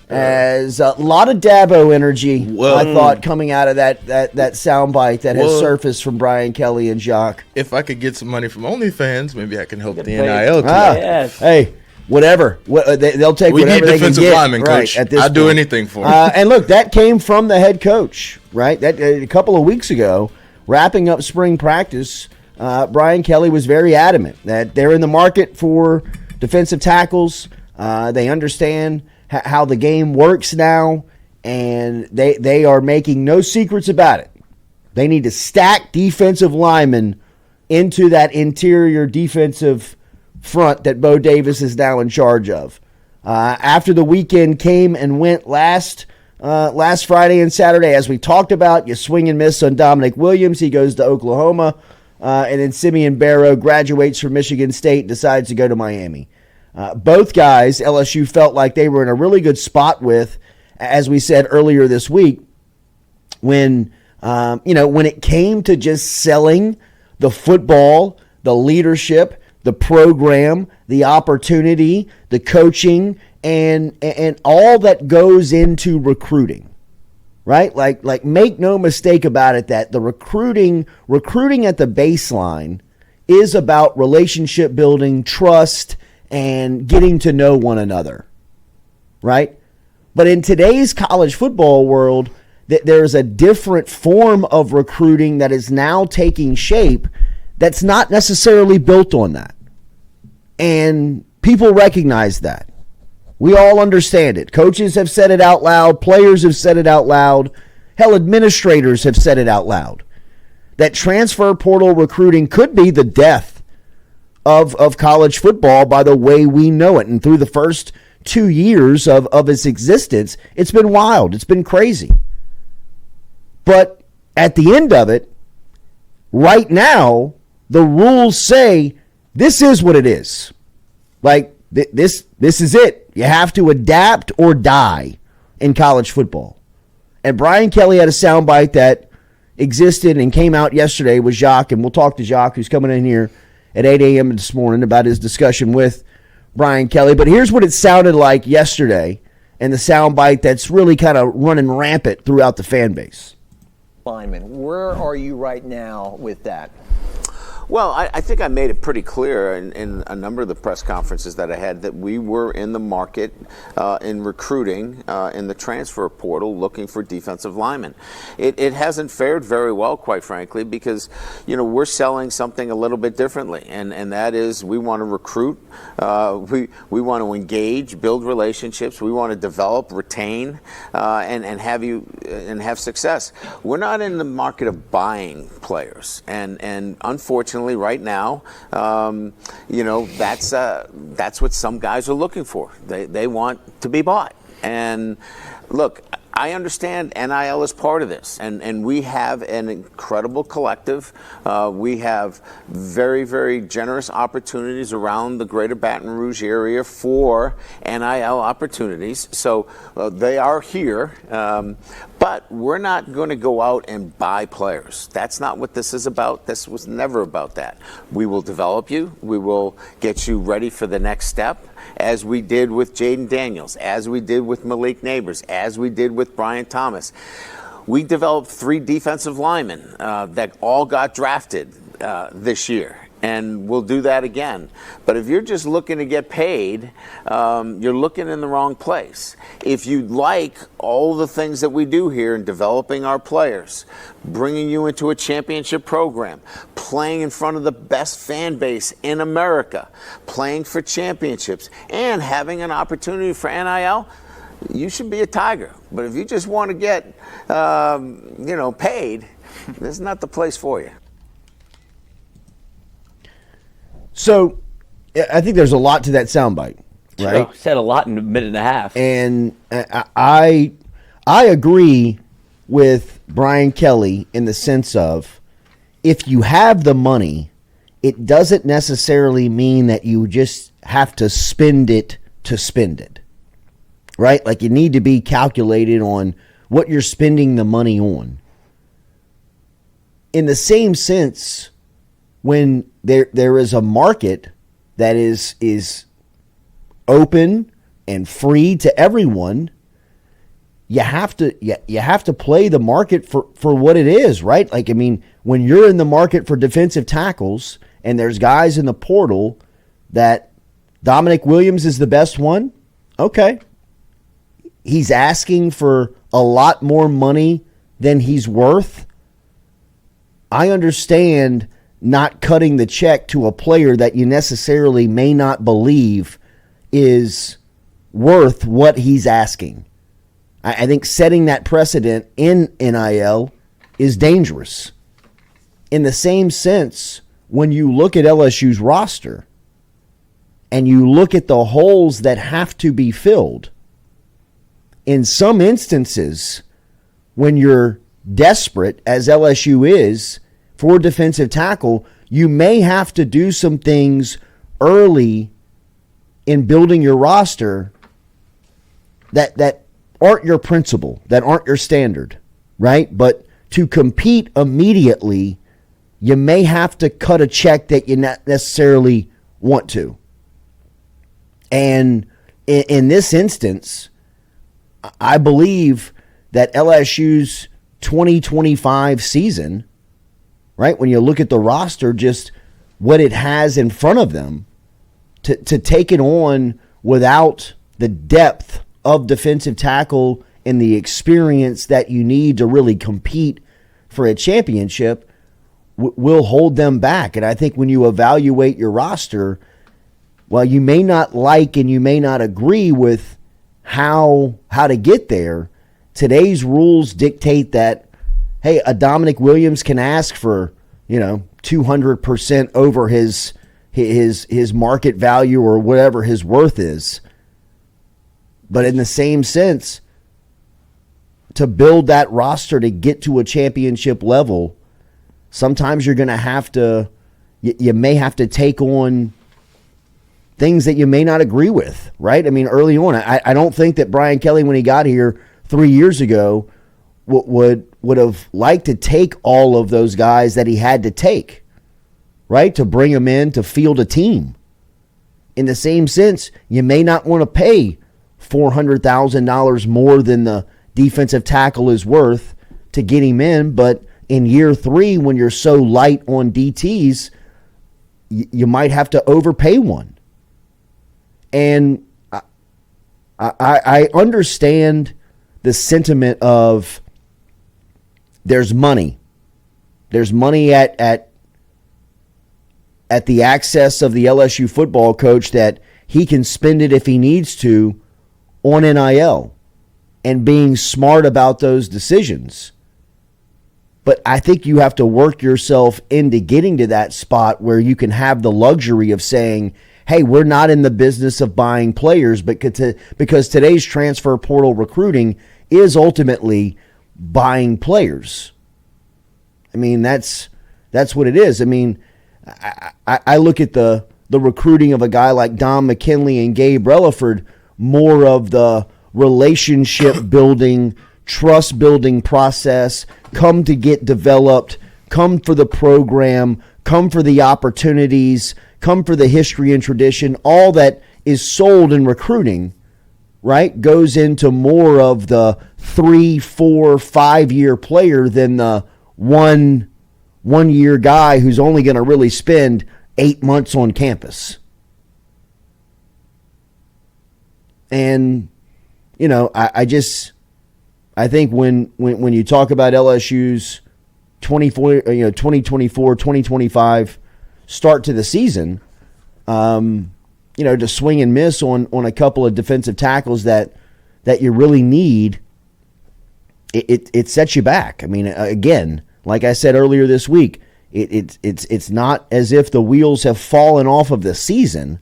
As a lot of Dabo energy, I thought, coming out of that soundbite that has surfaced from Brian Kelly and Jacques. If I could get some money from OnlyFans, maybe I can help the NIL team. Hey, whatever. They'll take whatever they can get. We need defensive linemen, Coach. I'd do anything for them. And look, that came from the head coach, right? That a couple of weeks ago, wrapping up spring practice, Brian Kelly was very adamant that they're in the market for defensive tackles. They understand how the game works now, and they are making no secrets about it. They need to stack defensive linemen into that interior defensive front that Bo Davis is now in charge of. After the weekend came and went last Friday and Saturday, as we talked about, you swing and miss on Dominic Williams. He goes to Oklahoma, and then Simeon Barrow graduates from Michigan State, decides to go to Miami. Both guys, LSU felt like they were in a really good spot with, as we said earlier this week, when it came to just selling the football, the leadership, the program, the opportunity, the coaching, and all that goes into recruiting, right? Like make no mistake about it that the recruiting at the baseline is about relationship building, trust, and getting to know one another, right? But in today's college football world, there's a different form of recruiting that is now taking shape that's not necessarily built on that. And people recognize that. We all understand it. Coaches have said it out loud. Players have said it out loud. Hell, administrators have said it out loud. That transfer portal recruiting could be the death of college football by the way we know it. And through the first 2 years of its existence, it's been wild. It's been crazy. But at the end of it, right now, the rules say this is what it is. Like, this is it. You have to adapt or die in college football. And Brian Kelly had a soundbite that existed and came out yesterday with Jacques, and we'll talk to Jacques, who's coming in here at 8 a.m. this morning about his discussion with Brian Kelly. But here's what it sounded like yesterday, and the soundbite that's really kind of running rampant throughout the fan base. Lineman, where are you right now with that? Well, I think I made it pretty clear in a number of the press conferences that I had that we were in the market in recruiting in the transfer portal looking for defensive linemen. It hasn't fared very well, quite frankly, because we're selling something a little bit differently, and that is we want to recruit, we want to engage, build relationships, we want to develop, retain, and have success. We're not in the market of buying players, and unfortunately, right now, that's what some guys are looking for. They want to be bought. And look, I understand NIL is part of this, and we have an incredible collective. We have very, very generous opportunities around the greater Baton Rouge area for NIL opportunities. So they are here, but we're not going to go out and buy players. That's not what this is about. This was never about that. We will develop you. We will get you ready for the next step, as we did with Jaden Daniels, as we did with Malik Neighbors, as we did with Brian Thomas. We developed 3 defensive linemen that all got drafted this year. And we'll do that again. But if you're just looking to get paid, you're looking in the wrong place. If you like all the things that we do here in developing our players, bringing you into a championship program, playing in front of the best fan base in America, playing for championships, and having an opportunity for NIL, you should be a Tiger. But if you just want to get, paid, this is not the place for you. So I think there's a lot to that soundbite, right? Oh, said a lot in a minute and a half. And I agree with Brian Kelly in the sense of, if you have the money, it doesn't necessarily mean that you just have to spend it to spend it, right? Like, you need to be calculated on what you're spending the money on. In the same sense, when there is a market that is open and free to everyone, you have to play the market for what it is, right? Like, I mean, when you're in the market for defensive tackles and there's guys in the portal that Dominic Williams is the best one, okay. He's asking for a lot more money than he's worth. I understand not cutting the check to a player that you necessarily may not believe is worth what he's asking. I think setting that precedent in NIL is dangerous. In the same sense, when you look at LSU's roster and you look at the holes that have to be filled, in some instances, when you're desperate, as LSU is, for defensive tackle, you may have to do some things early in building your roster that aren't your principle, that aren't your standard, right? But to compete immediately, you may have to cut a check that you not necessarily want to. And in this instance, I believe that LSU's 2025 season, right, when you look at the roster, just what it has in front of them, to take it on without the depth of defensive tackle and the experience that you need to really compete for a championship will hold them back. And I think when you evaluate your roster, while you may not like and you may not agree with how to get there, today's rules dictate that, hey, a Dominic Williams can ask for, 200% over his market value or whatever his worth is. But in the same sense, to build that roster to get to a championship level, sometimes you're going to have to, you may have to take on things that you may not agree with, right? I mean, early on, I don't think that Brian Kelly, when he got here 3 years ago, would have liked to take all of those guys that he had to take, right, to bring them in to field a team. In the same sense, you may not want to pay $400,000 more than the defensive tackle is worth to get him in, but in year 3, when you're so light on DTs, you might have to overpay one. And I understand the sentiment of there's money. There's money at the access of the LSU football coach that he can spend it if he needs to on NIL and being smart about those decisions. But I think you have to work yourself into getting to that spot where you can have the luxury of saying, hey, we're not in the business of buying players, but because today's transfer portal recruiting is ultimately buying players. I mean, that's what it is. I mean, I look at the recruiting of a guy like Dom McKinley and Gabe Relaford, more of the relationship building, trust building process, come to get developed, come for the program, come for the opportunities, come for the history and tradition. All that is sold in recruiting, right, goes into more of the 3, 4, 5 year player than the one year guy who's only going to really spend 8 months on campus. And, I think when you talk about LSU's 2024, 2025 start to the season, to swing and miss on a couple of defensive tackles that you really need, it sets you back. I mean, again, like I said earlier this week, it's not as if the wheels have fallen off of the season.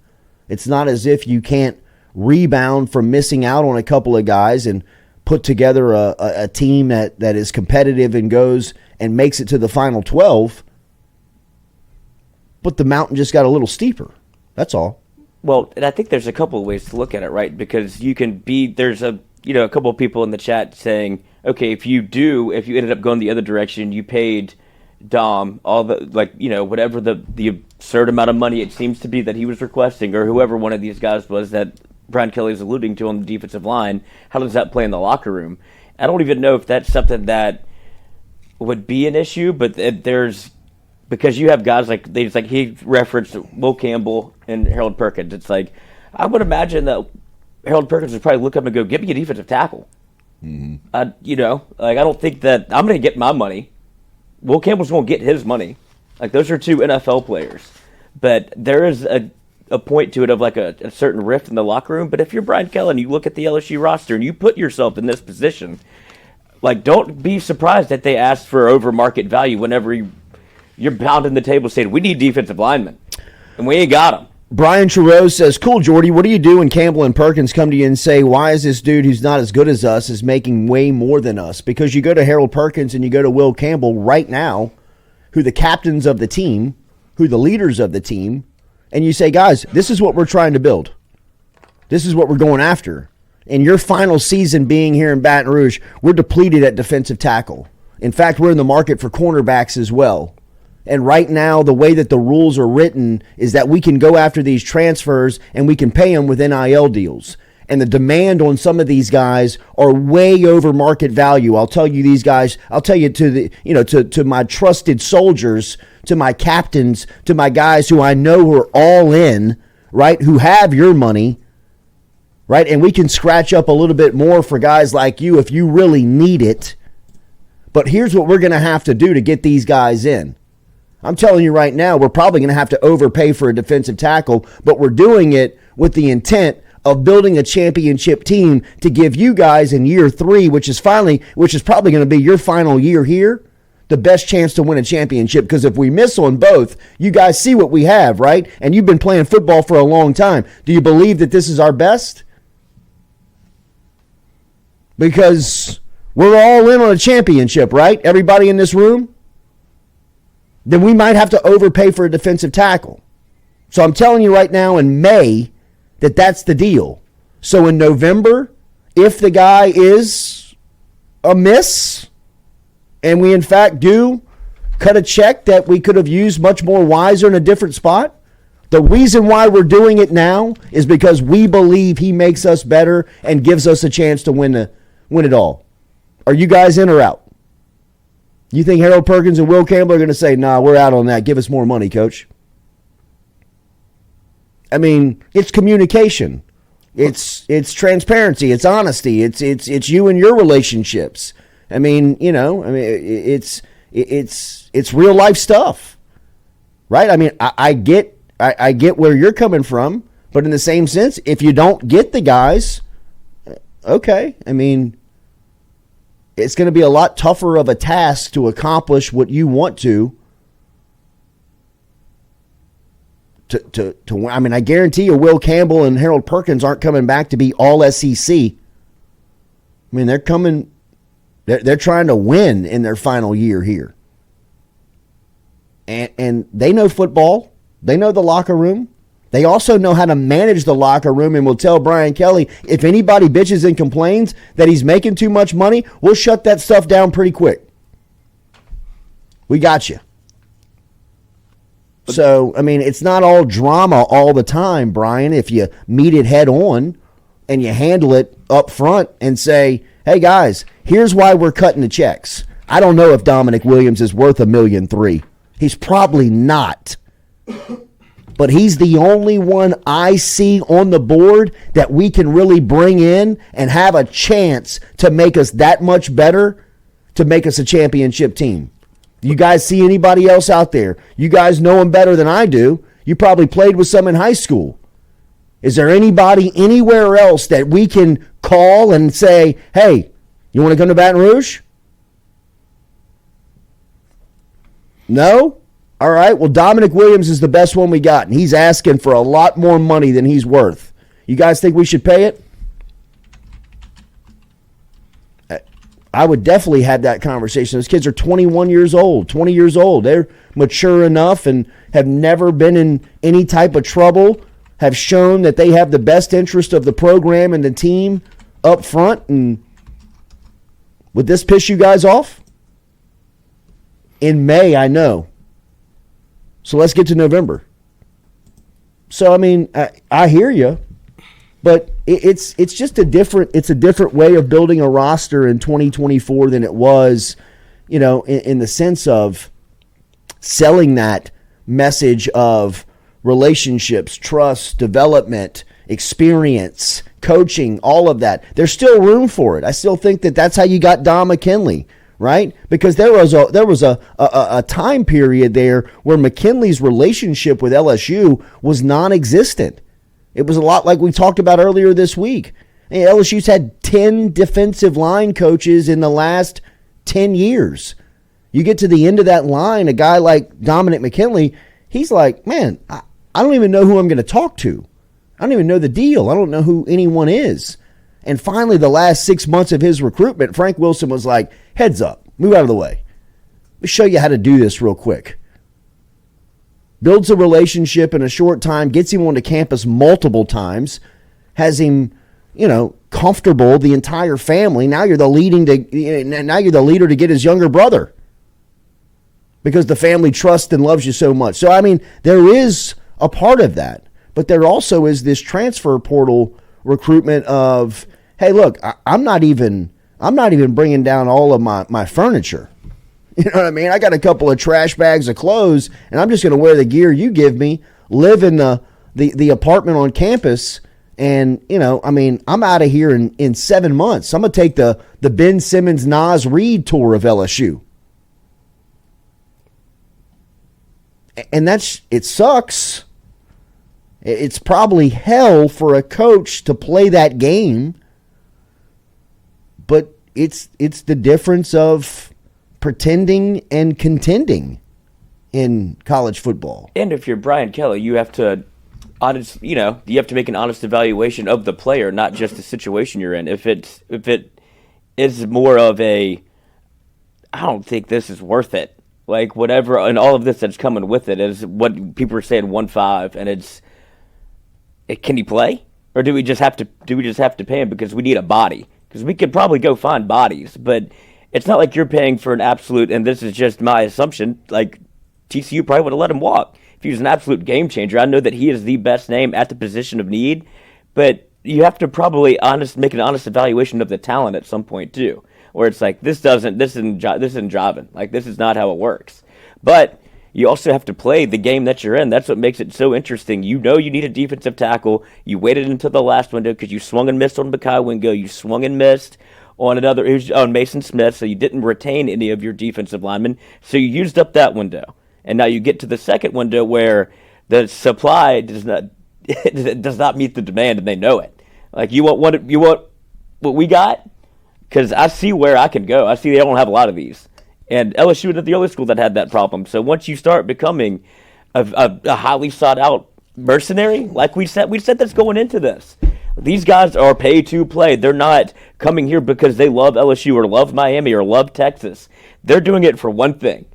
It's not as if you can't rebound from missing out on a couple of guys and put together a team that is competitive and goes and makes it to the final 12. But the mountain just got a little steeper. That's all. Well, and I think there's a couple of ways to look at it, right? Because there's a couple of people in the chat saying, okay, if you ended up going the other direction, you paid Dom all the, whatever the absurd amount of money it seems to be that he was requesting, or whoever one of these guys was that Brian Kelly is alluding to on the defensive line, how does that play in the locker room? I don't even know if that's something that would be an issue, but there's because you have guys like he referenced Will Campbell and Harold Perkins. It's like I would imagine that Harold Perkins would probably look up and go, "Get me a defensive tackle." Mm-hmm. I don't think that I'm going to get my money. Will Campbell's going to get his money. Like those are two NFL players, but there is a point to it of like a certain rift in the locker room. But if you're Brian Kelly and you look at the LSU roster and you put yourself in this position, like don't be surprised that they ask for over market value whenever you're pounding the table saying we need defensive linemen and we ain't got them. Brian Trudeau says, "Cool, Jordy, what do you do when Campbell and Perkins come to you and say, why is this dude who's not as good as us is making way more than us?" Because you go to Harold Perkins and you go to Will Campbell right now, who the captains of the team, who the leaders of the team, and you say, guys, this is what we're trying to build. This is what we're going after. In your final season being here in Baton Rouge, we're depleted at defensive tackle. In fact, we're in the market for cornerbacks as well. And right now, the way that the rules are written is that we can go after these transfers and we can pay them with NIL deals. And the demand on some of these guys are way over market value. I'll tell you these guys, I'll tell you to my trusted soldiers, to my captains, to my guys who I know are all in, right, who have your money, right? And we can scratch up a little bit more for guys like you if you really need it. But here's what we're going to have to do to get these guys in. I'm telling you right now, we're probably going to have to overpay for a defensive tackle, but we're doing it with the intent of building a championship team to give you guys in year 3, which is probably going to be your final year here, the best chance to win a championship. Because if we miss on both, you guys see what we have, right? And you've been playing football for a long time. Do you believe that this is our best? Because we're all in on a championship, right? Everybody in this room? Then we might have to overpay for a defensive tackle. So I'm telling you right now in May that's the deal. So in November, if the guy is a miss, and we in fact do cut a check that we could have used much more wiser in a different spot, the reason why we're doing it now is because we believe he makes us better and gives us a chance to win it all. Are you guys in or out? You think Harold Perkins and Will Campbell are going to say, nah, we're out on that. Give us more money, coach? I mean, it's communication. It's transparency. It's honesty. It's you and your relationships. I mean, it's real life stuff, right? I mean, I get where you're coming from, but in the same sense, if you don't get the guys, okay. I mean, it's going to be a lot tougher of a task to accomplish what you want to win. I mean, I guarantee you Will Campbell and Harold Perkins aren't coming back to be all SEC. I mean, they're trying to win in their final year here. And they know football. They know the locker room. They also know how to manage the locker room and will tell Brian Kelly, if anybody bitches and complains that he's making too much money, we'll shut that stuff down pretty quick. We got you. So, I mean, it's not all drama all the time, Brian, if you meet it head on and you handle it up front and say, hey, guys, here's why we're cutting the checks. I don't know if Dominic Williams is worth $1.3 million. He's probably not. But he's the only one I see on the board that we can really bring in and have a chance to make us that much better, to make us a championship team. You guys see anybody else out there? You guys know him better than I do. You probably played with some in high school. Is there anybody anywhere else that we can call and say, hey, you want to come to Baton Rouge? No? All right, well, Dominic Williams is the best one we got, and he's asking for a lot more money than he's worth. You guys think we should pay it? I would definitely have that conversation. Those kids are 21 years old, 20 years old. They're mature enough and have never been in any type of trouble, have shown that they have the best interest of the program and the team up front. And would this piss you guys off? In May, I know. So let's get to November. So, I mean, I hear you. But it's just a different way of building a roster in 2024 than it was, in the sense of selling that message of relationships, trust, development, experience, coaching, all of that. There's still room for it. I still think that's how you got Don McKinley, right? Because there was a time period there where McKinley's relationship with LSU was non-existent. It was a lot like we talked about earlier this week. LSU's had 10 defensive line coaches in the last 10 years. You get to the end of that line, a guy like Dominic McKinley, he's like, man, I don't even know who I'm going to talk to. I don't even know the deal. I don't know who anyone is. And finally, the last 6 months of his recruitment, Frank Wilson was like, heads up, move out of the way. Let me show you how to do this real quick. Builds a relationship in a short time, gets him onto campus multiple times, has him, comfortable, the entire family. Now you're the leader to get his younger brother because the family trusts and loves you so much. So, there is a part of that, but there also is this transfer portal recruitment of, hey, look, I'm not even bringing down all of my furniture. You know what I mean? I got a couple of trash bags of clothes, and I'm just going to wear the gear you give me, live in the apartment on campus, and, I'm out of here in 7 months. I'm going to take the Ben Simmons, Nas Reed tour of LSU. And it sucks. It's probably hell for a coach to play that game, but it's the difference of pretending and contending in college football. And if you're Brian Kelly, you have to you have to make an honest evaluation of the player, not just the situation you're in. If it is more of I don't think this is worth it. Like whatever, and all of this that's coming with it is what people are saying 1.5, and can he play, or do we just have to pay him because we need a body? Because we could probably go find bodies, but it's not like you're paying for an absolute, and this is just my assumption, like TCU probably would have let him walk. If he was an absolute game changer, I know that he is the best name at the position of need, but you have to probably make an honest evaluation of the talent at some point too, where it's like, this isn't jiving. Like, this is not how it works. But you also have to play the game that you're in. That's what makes it so interesting. You need a defensive tackle. You waited until the last window because you swung and missed on Bakai Wingo. You swung and missed on Mason Smith, so you didn't retain any of your defensive linemen. So you used up that window. And now you get to the second window where the supply does not meet the demand, and they know it. Like, you want what we got? Because I see where I can go. I see they don't have a lot of these. And LSU was the only school that had that problem. So once you start becoming a highly sought out mercenary, like we said that's going into this. These guys are pay to play. They're not coming here because they love LSU or love Miami or love Texas. They're doing it for one thing.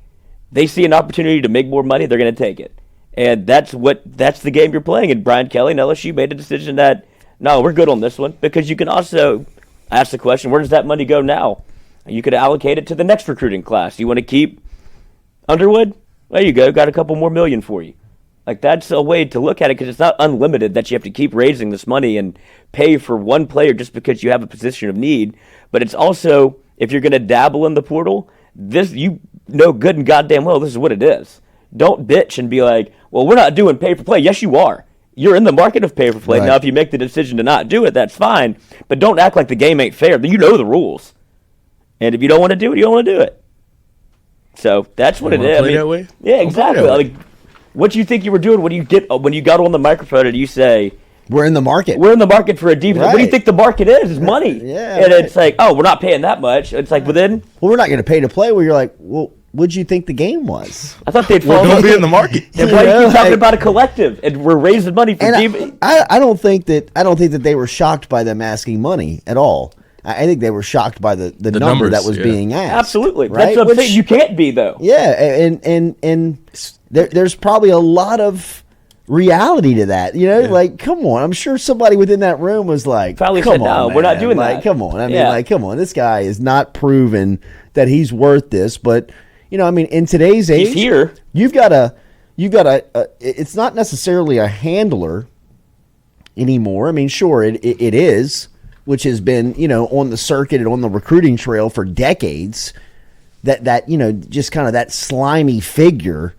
They see an opportunity to make more money, they're going to take it. And that's the game you're playing. And Brian Kelly and LSU made a decision that, no, we're good on this one. Because you can also ask the question, where does that money go now? You could allocate it to the next recruiting class. You want to keep Underwood? There you go. Got a couple more million for you. Like, that's a way to look at it, because it's not unlimited that you have to keep raising this money and pay for one player just because you have a position of need. But it's also, if you're going to dabble in the portal, you know good and goddamn well this is what it is. Don't bitch and be like, well, we're not doing pay for play. Yes, you are. You're in the market of pay for play. Right. Now, if you make the decision to not do it, that's fine. But don't act like the game ain't fair. You know the rules. And if you don't want to do it, you don't want to do it. So that's what it is. Play that way? Yeah, exactly. Like, what do you think you were doing when you got on the microphone and you say, we're in the market. We're in the market for a defense. Right. What do you think the market is? It's money. Yeah. And it's like, oh, we're not paying that much. It's like, well, we're not going to pay to play. Where you're like, well, what'd you think the game was? I thought they'd don't be in the market. That's why you keep talking about a collective, and we're raising money for defense. I don't think that they were shocked by them asking money at all. I think they were shocked by the number numbers, that was being asked. Absolutely. Right? That's what I'm saying. You can't be, though. Yeah, and there's probably a lot of reality to that. Like, come on. I'm sure somebody within that room was like, probably come said, on, no, man. We're not doing like, that. Come on. I mean, come on. This guy is not proven that he's worth this. But, in today's age, he's here. You've got a it's not necessarily a handler anymore. I mean, sure, it is, which has been, on the circuit and on the recruiting trail for decades. That just kind of that slimy figure,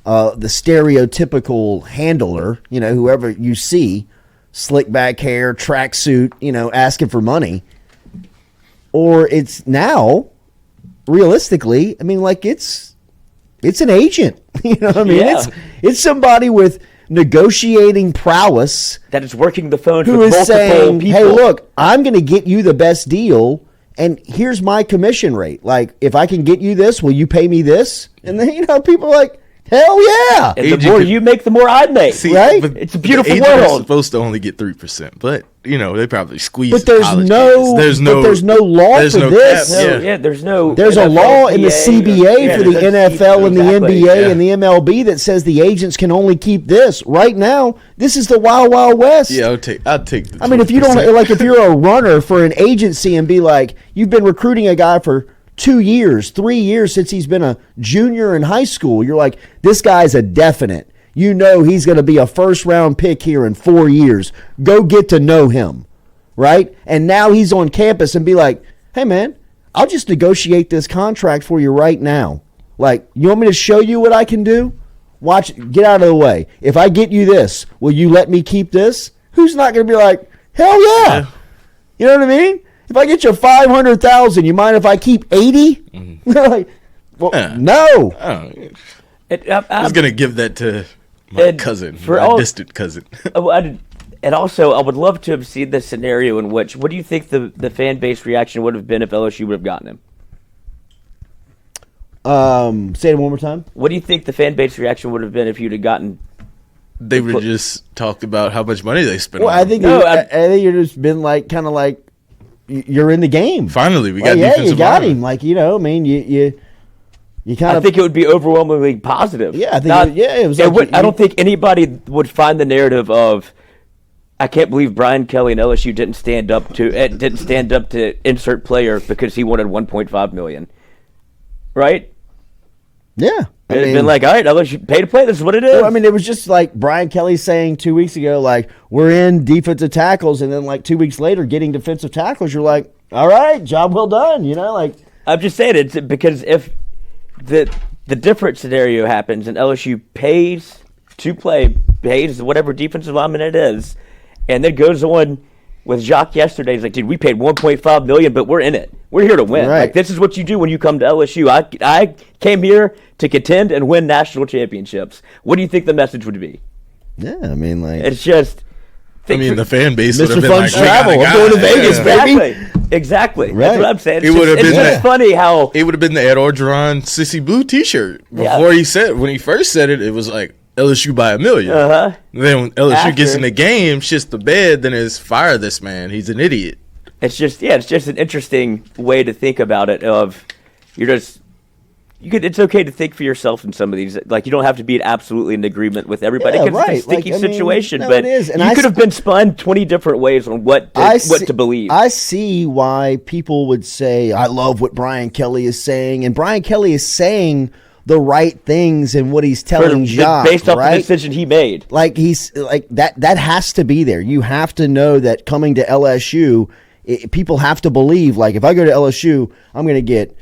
the stereotypical handler, whoever you see, slick back hair, tracksuit, asking for money. Or it's now, realistically, I mean, like it's an agent. You know what I mean? Yeah. It's somebody with negotiating prowess That is working the phone who with is multiple saying, people. hey, look, I'm going to get you the best deal, and here's my commission rate. Like, if I can get you this, will you pay me this? And then, people are like, hell yeah. And the more you make, the more I make. See, Right? but It's a beautiful the agent is world. supposed to only get 3%, but they probably squeeze. But there's college no, kids. but there's no law there's for no this. cap, No, yeah, there's no. There's a law in the CBA for the NFL and the Exactly. NBA and the MLB that says the agents can only keep this. Right now, this is the Wild Wild West. Yeah, I'll take. The I mean, if you don't 20%. like, if you're a runner for an agency and be like, you've been recruiting a guy for 2 years, 3 years since he's been a junior in high school, you're like, this guy's a definite. He's going to be a first-round pick here in 4 years. Go get to know him, right? And now he's on campus and be like, hey, man, I'll just negotiate this contract for you right now. Like, you want me to show you what I can do? Watch, get out of the way. If I get you this, will you let me keep this? Who's not going to be like, hell yeah. You know what I mean? If I get you 500,000, you mind if I keep 80? Mm-hmm. Like, well, no. I was gonna give that to my cousin, distant cousin. And also, I would love to have seen the scenario in which, what do you think the fan base reaction would have been if LSU would have gotten him? Say it one more time. What do you think the fan base reaction would have been if you'd have gotten? They would have just talked about how much money they spent. Well, on I think you'd just been like, kind of like, you're in the game. Finally, we got you defensive got linemen. him. Like, you kind I of think it would be overwhelmingly positive. Yeah, I think it was. I don't think anybody would find the narrative of, I can't believe Brian Kelly and LSU didn't stand up to insert player because he wanted $1.5 million, right? Yeah, It'd been like, all right, LSU pay to play. This is what it is. I mean, it was just like Brian Kelly saying 2 weeks ago, like, we're in defensive tackles, and then like 2 weeks later, getting defensive tackles. You're like, all right, job well done. Like, I'm just saying it's because if the different scenario happens and LSU pays to play, pays whatever defensive lineman it is, and then goes on with Jacques yesterday. He's like, dude, we paid $1.5 million, but we're in it. We're here to win. Right. Like, this is what you do when you come to LSU. I came here to contend and win national championships. What do you think the message would be? yeah, I mean, like, It's just. The fan base would Mr. have been Fun like, Travel, I'm going to Vegas, baby. Exactly. Right. That's what I'm saying. It would have It's been just that. funny how. It would have been the Ed Orgeron Sissy Blue T-shirt Yeah. before when he first said it. It was like LSU by $1 million. Uh-huh. Then when LSU gets After. in the game, shits the bed, then it's fire this man. He's an idiot. It's just an interesting way to think about it. It's okay to think for yourself in some of these. Like, you don't have to be absolutely in agreement with everybody. Yeah, 'Cause right. It's a sticky Like, I mean, situation, no, but it is. And you I could have been spun 20 different ways on what to believe. I see why people would say, I love what Brian Kelly is saying, and Brian Kelly is saying the right things and what he's telling Jacques, based off right? the decision he made. Like, he's like that has to be there. You have to know that coming to LSU, people have to believe, like, if I go to LSU, I'm going to get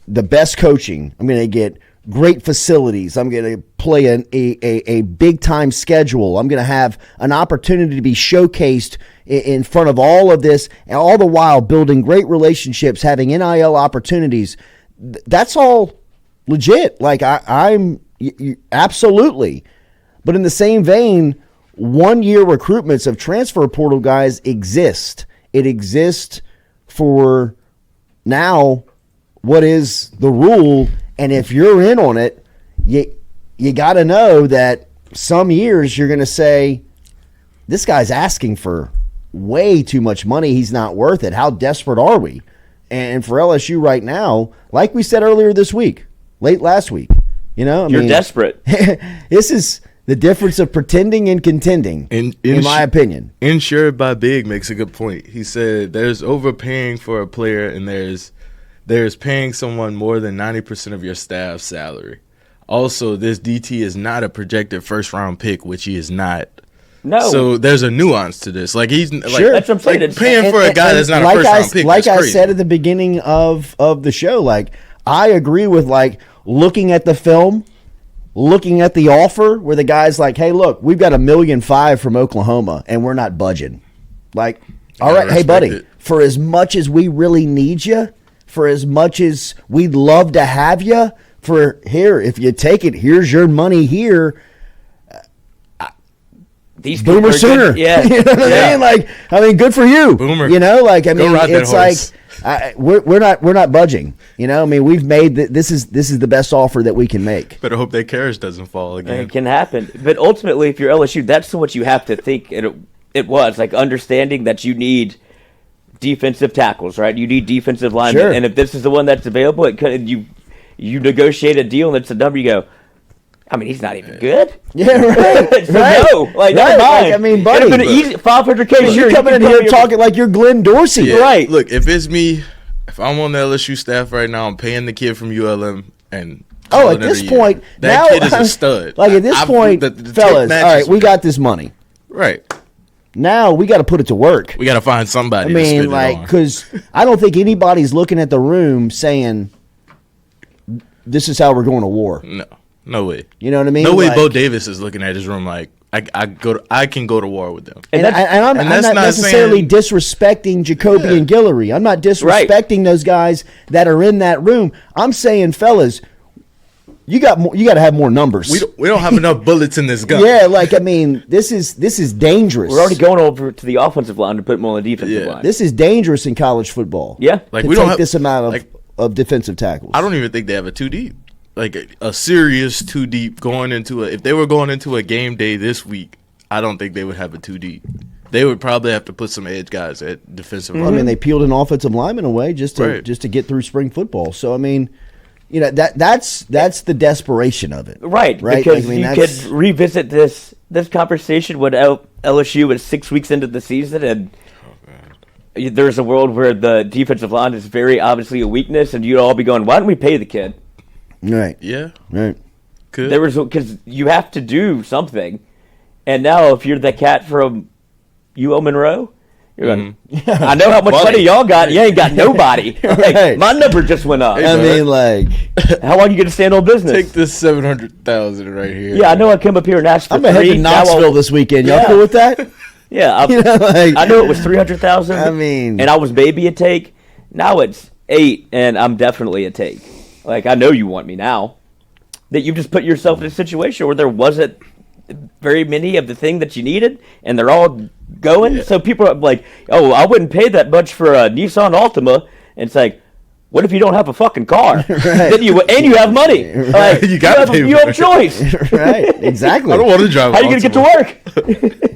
the best coaching. I'm going to get great facilities. I'm going to play a big time schedule. I'm going to have an opportunity to be showcased in front of all of this, and all the while building great relationships, having NIL opportunities. That's all legit. Like, I'm absolutely. But in the same vein, 1 year recruitments of transfer portal guys exist. It exists for now. What is the rule? And if you're in on it, you got to know that some years you're going to say, this guy's asking for way too much money. He's not worth it. How desperate are we? And for LSU right now, like we said earlier this week, late last week, You're desperate. This is the difference of pretending and contending, in my opinion. Insured by Big makes a good point. He said there's overpaying for a player and there's paying someone more than 90% of your staff's salary. Also, this DT is not a projected first-round pick, which he is not. No. So there's a nuance to this. Like he's like, Sure. That's what I'm saying. like It's- paying for a guy that's not a first round pick. Like is I crazy. said at the beginning of the show, like I agree with like looking at the film, looking at the offer where the guy's like, "Hey, look, we've got $1.5 million from Oklahoma, and we're not budging." Like, all right, hey, respect buddy, it. for as much as we really need you, for as much as we'd love to have you, for here, if you take it, here's your money here. These Boomer people are sooner. good. Yeah. You know what I mean? Like, I mean, good for you. Boomer. You know, like, I Go mean, ride that it's like horse. we're not budging. You know, I mean, we've made this is the best offer that we can make. Better hope that carriage doesn't fall again. It can happen. But ultimately, if you're LSU, that's what you have to think it was. Like, understanding that you need defensive tackles, right? You need defensive linemen. Sure. And if this is the one that's available, it could, you negotiate a deal and it's a number, you go, I mean, he's not even good. Yeah, right. So right. no, like, Right, never mind. like, I mean, buddy, it'd have been easy, $500K. You're coming in here talking like you're Glenn Dorsey. Yeah, Right. Look, if it's me, if I'm on the LSU staff right now, I'm paying the kid from ULM and Oh, call at it this a year. point, that now, kid is a stud. Like at this point, the tape fellas, all matches right, we with got this money. it. Right. Now we got to put it to work. We got to find I somebody. to mean, spend it like, on. because I don't think anybody's looking at the room saying, "This is how we're going to war." no way. You know what I mean? No way. Like- Bo Davis is looking at his room like I can go to war with them. And I'm and not that's not necessarily saying- disrespecting Jacoby Yeah. and Guillory. I'm not disrespecting those guys that are in that room. I'm saying, fellas, you got to have more numbers. We don't have enough bullets in this gun. Yeah, like I mean, this is dangerous. We're already going over to the offensive line to put more on the defensive Yeah. line. This is dangerous in college football. Yeah. Like to we don't take have this amount of, like, of defensive tackles. I don't even think they have a 2 deep. Like a serious 2 deep going into if they were going into a game day this week, I don't think they would have a 2 deep. They would probably have to put some edge guys at defensive I line. mean, they peeled an offensive lineman away just to get through spring football. So I mean, you know that's the desperation of it, Right, Right, because I mean, you that's- could revisit this conversation when LSU was 6 weeks into the season, and there's a world where the defensive line is very obviously a weakness, and you'd all be going, "Why don't we pay the kid?" right, Yeah. right. Could. There was because you have to do something, and now if you're the cat from UL Monroe, you're going. I know how much money y'all got. You ain't got nobody. Like, Right. my number just went up. I mean, like, How long you going to stand on business? Take this 700,000 right here. Yeah, I know. I came up here and asked for I'm gonna head three. to Now I'll- Knoxville this weekend. Y'all Yeah. cool with that? Yeah, You know, like- I know it was 300,000. I mean- and I was maybe a take. Now it's 8, and I'm definitely a take. Like, I know you want me now. That you just put yourself in a situation where there wasn't very many of the thing that you needed, and they're all going. So people are like, "Oh, I wouldn't pay that much for a Nissan Altima." And it's like, what if you don't have a fucking car? Then you have money. Like, You gotta pay you for have it. choice. right, exactly. I don't want to drive. How are you gonna get to work?